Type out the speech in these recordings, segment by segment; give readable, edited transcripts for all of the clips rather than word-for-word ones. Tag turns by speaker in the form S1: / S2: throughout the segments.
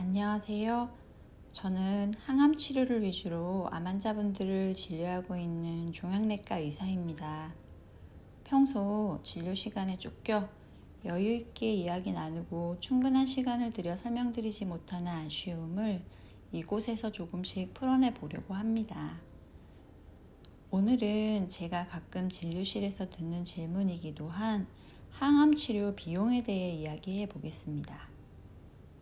S1: 안녕하세요. 저는 항암 치료를 위주로 암 환자분들을 진료하고 있는 종양내과 의사입니다. 평소 진료 시간에 쫓겨 여유 있게 이야기 나누고 충분한 시간을 들여 설명드리지 못하는 아쉬움을 이곳에서 조금씩 풀어내 보려고 합니다. 오늘은 제가 가끔 진료실에서 듣는 질문이기도 한 항암 치료 비용에 대해 이야기해 보겠습니다.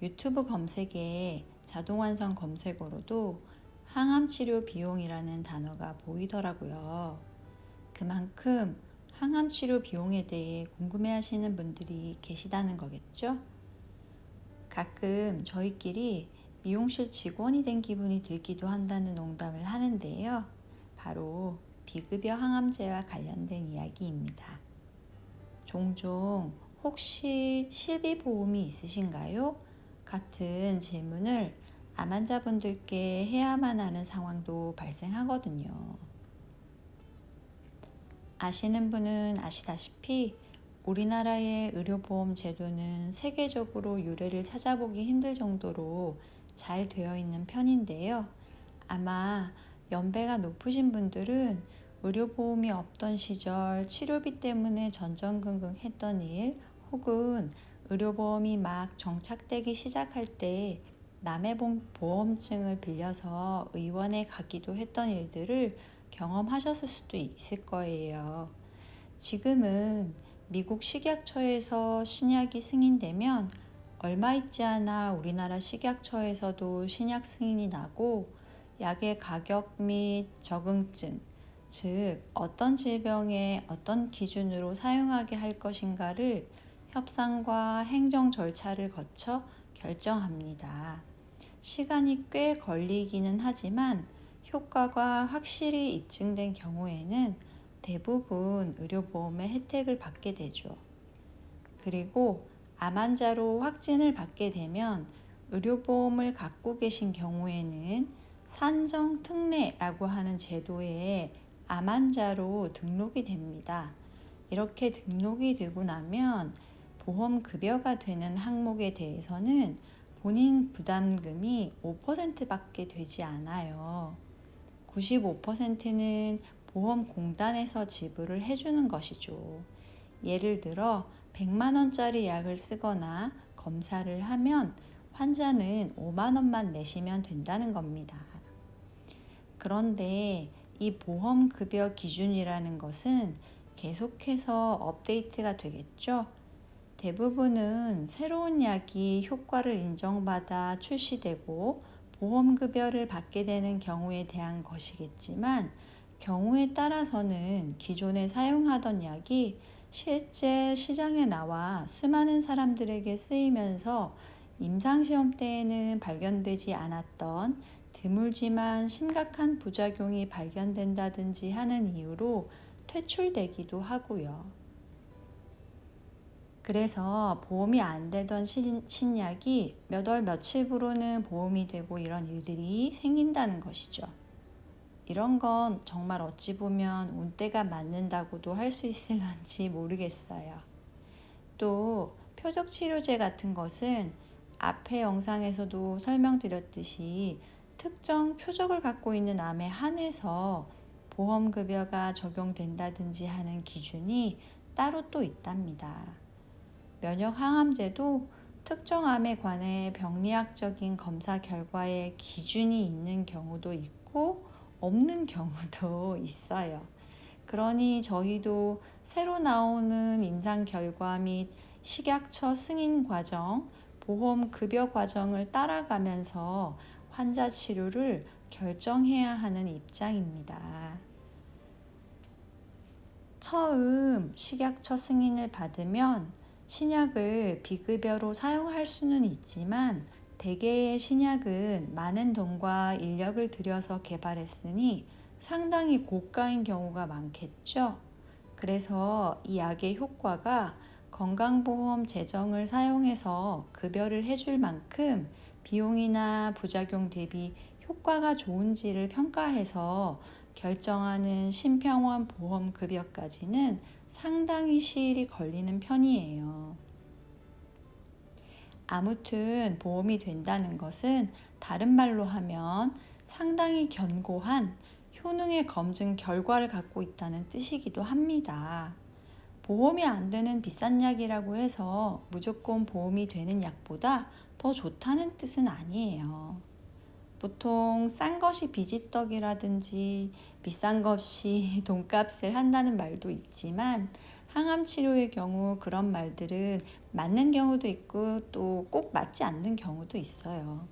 S1: 유튜브 검색에 자동완성 검색어로도 항암 치료 비용이라는 단어가 보이더라고요. 그만큼 항암 치료 비용에 대해 궁금해하시는 분들이 계시다는 거겠죠? 가끔 저희끼리 미용실 직원이 된 기분이 들기도 한다는 농담을 하는데요. 바로 비급여 항암제와 관련된 이야기입니다. 종종 혹시 실비보험이 있으신가요? 같은 질문을 암 환자분들께 해야만 하는 상황도 발생하거든요. 아시는 분은 아시다시피 우리나라의 의료보험 제도는 세계적으로 유례를 찾아보기 힘들 정도로 잘 되어 있는 편인데요. 아마 연배가 높으신 분들은 의료보험이 없던 시절 치료비 때문에 전전긍긍했던 일, 혹은 의료보험이 막 정착되기 시작할 때 남의 보험증을 빌려서 의원에 가기도 했던 일들을 경험하셨을 수도 있을 거예요. 지금은 미국 식약처에서 신약이 승인되면 얼마 있지 않아 우리나라 식약처에서도 신약 승인이 나고, 약의 가격 및 적응증, 즉 어떤 질병에 어떤 기준으로 사용하게 할 것인가를 협상과 행정 절차를 거쳐 결정합니다. 시간이 꽤 걸리기는 하지만 효과가 확실히 입증된 경우에는 대부분 의료보험의 혜택을 받게 되죠. 그리고 암 환자로 확진을 받게 되면 의료보험을 갖고 계신 경우에는 산정특례라고 하는 제도에 암 환자로 등록이 됩니다. 이렇게 등록이 되고 나면 보험급여가 되는 항목에 대해서는 본인 부담금이 5%밖에 되지 않아요. 95%는 보험공단에서 지불을 해주는 것이죠. 예를 들어 100만 원짜리 약을 쓰거나 검사를 하면 환자는 5만 원만 내시면 된다는 겁니다. 그런데 이 보험급여 기준이라는 것은 계속해서 업데이트가 되겠죠. 대부분은 새로운 약이 효과를 인정받아 출시되고 보험급여를 받게 되는 경우에 대한 것이겠지만, 경우에 따라서는 기존에 사용하던 약이 실제 시장에 나와 수많은 사람들에게 쓰이면서 임상시험 때에는 발견되지 않았던 드물지만 심각한 부작용이 발견된다든지 하는 이유로 퇴출되기도 하고요. 그래서 보험이 안 되던 신약이 몇 월 며칠부로는 보험이 되고 이런 일들이 생긴다는 것이죠. 이런 건 정말 어찌 보면 운때가 맞는다고도 할 수 있을런지 모르겠어요. 또 표적치료제 같은 것은 앞의 영상에서도 설명드렸듯이 특정 표적을 갖고 있는 암에 한해서 보험급여가 적용된다든지 하는 기준이 따로 또 있답니다. 면역항암제도 특정 암에 관해 병리학적인 검사 결과에 기준이 있는 경우도 있고 없는 경우도 있어요. 그러니 저희도 새로 나오는 임상 결과 및 식약처 승인 과정, 보험 급여 과정을 따라가면서 환자 치료를 결정해야 하는 입장입니다. 처음 식약처 승인을 받으면 신약을 비급여로 사용할 수는 있지만, 대개의 신약은 많은 돈과 인력을 들여서 개발했으니 상당히 고가인 경우가 많겠죠. 그래서 이 약의 효과가 건강보험 재정을 사용해서 급여를 해줄 만큼 비용이나 부작용 대비 효과가 좋은지를 평가해서 결정하는 심평원 보험급여까지는 상당히 시일이 걸리는 편이에요. 아무튼 보험이 된다는 것은 다른 말로 하면 상당히 견고한 효능의 검증 결과를 갖고 있다는 뜻이기도 합니다. 보험이 안 되는 비싼 약이라고 해서 무조건 보험이 되는 약보다 더 좋다는 뜻은 아니에요. 보통 싼 것이 비지떡이라든지 비싼 것이 돈값을 한다는 말도 있지만 항암 치료의 경우 그런 말들은 맞는 경우도 있고 또 꼭 맞지 않는 경우도 있어요.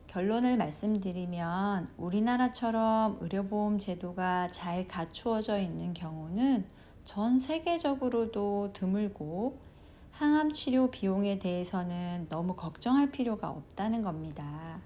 S1: 결론을 말씀드리면 우리나라처럼 의료보험 제도가 잘 갖추어져 있는 경우는 전 세계적으로도 드물고 항암 치료 비용에 대해서는 너무 걱정할 필요가 없다는 겁니다.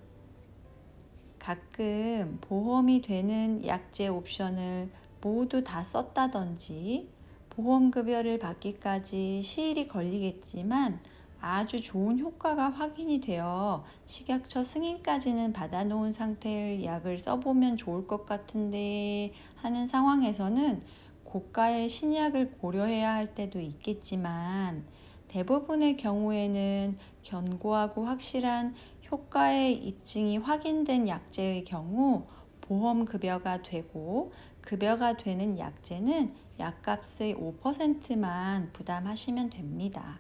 S1: 가끔 보험이 되는 약제 옵션을 모두 다 썼다든지 보험급여를 받기까지 시일이 걸리겠지만 아주 좋은 효과가 확인이 되어 식약처 승인까지는 받아놓은 상태의 약을 써보면 좋을 것 같은데 하는 상황에서는 고가의 신약을 고려해야 할 때도 있겠지만 대부분의 경우에는 견고하고 확실한 효과의 입증이 확인된 약제의 경우 보험급여가 되고 급여가 되는 약제는 약값의 5%만 부담하시면 됩니다.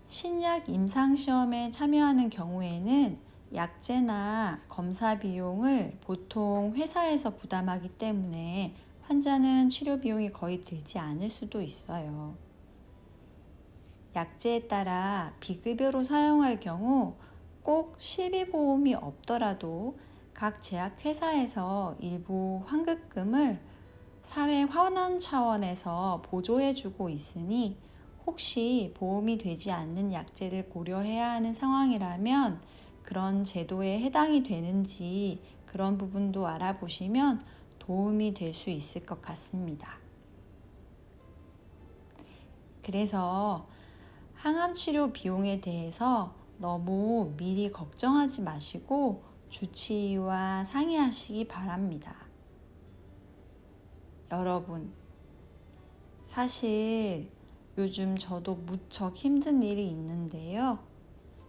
S1: 신약 임상시험에 참여하는 경우에는 약제나 검사 비용을 보통 회사에서 부담하기 때문에 환자는 치료 비용이 거의 들지 않을 수도 있어요. 약제에 따라 비급여로 사용할 경우 꼭 실비보험이 없더라도 각 제약회사에서 일부 환급금을 사회 환원 차원에서 보조해주고 있으니 혹시 보험이 되지 않는 약제를 고려해야 하는 상황이라면 그런 제도에 해당이 되는지 그런 부분도 알아보시면 도움이 될 수 있을 것 같습니다. 그래서 항암 치료 비용에 대해서 너무 미리 걱정하지 마시고 주치의와 상의하시기 바랍니다. 여러분, 사실 요즘 저도 무척 힘든 일이 있는데요.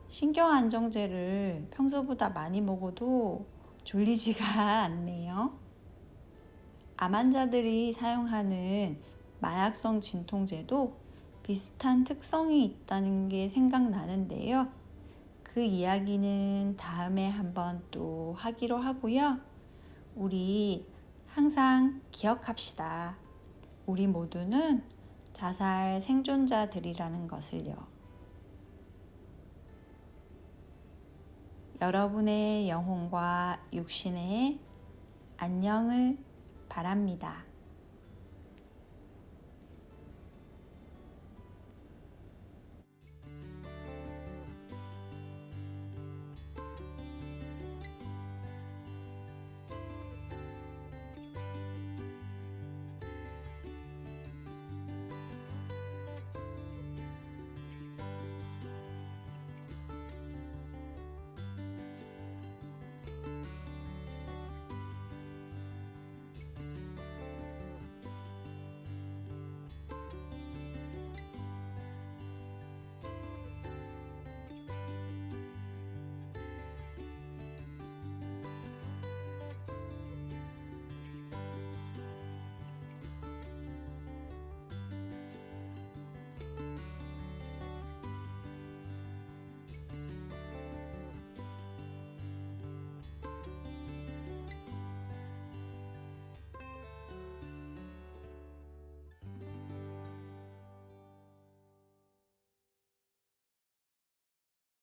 S1: 신경안정제를 평소보다 많이 먹어도 졸리지가 않네요. 암 환자들이 사용하는 마약성 진통제도 비슷한 특성이 있다는 게 생각나는데요. 그 이야기는 다음에 한번 또 하기로 하고요. 우리 항상 기억합시다. 우리 모두는 자살 생존자들이라는 것을요. 여러분의 영혼과 육신의 안녕을 바랍니다.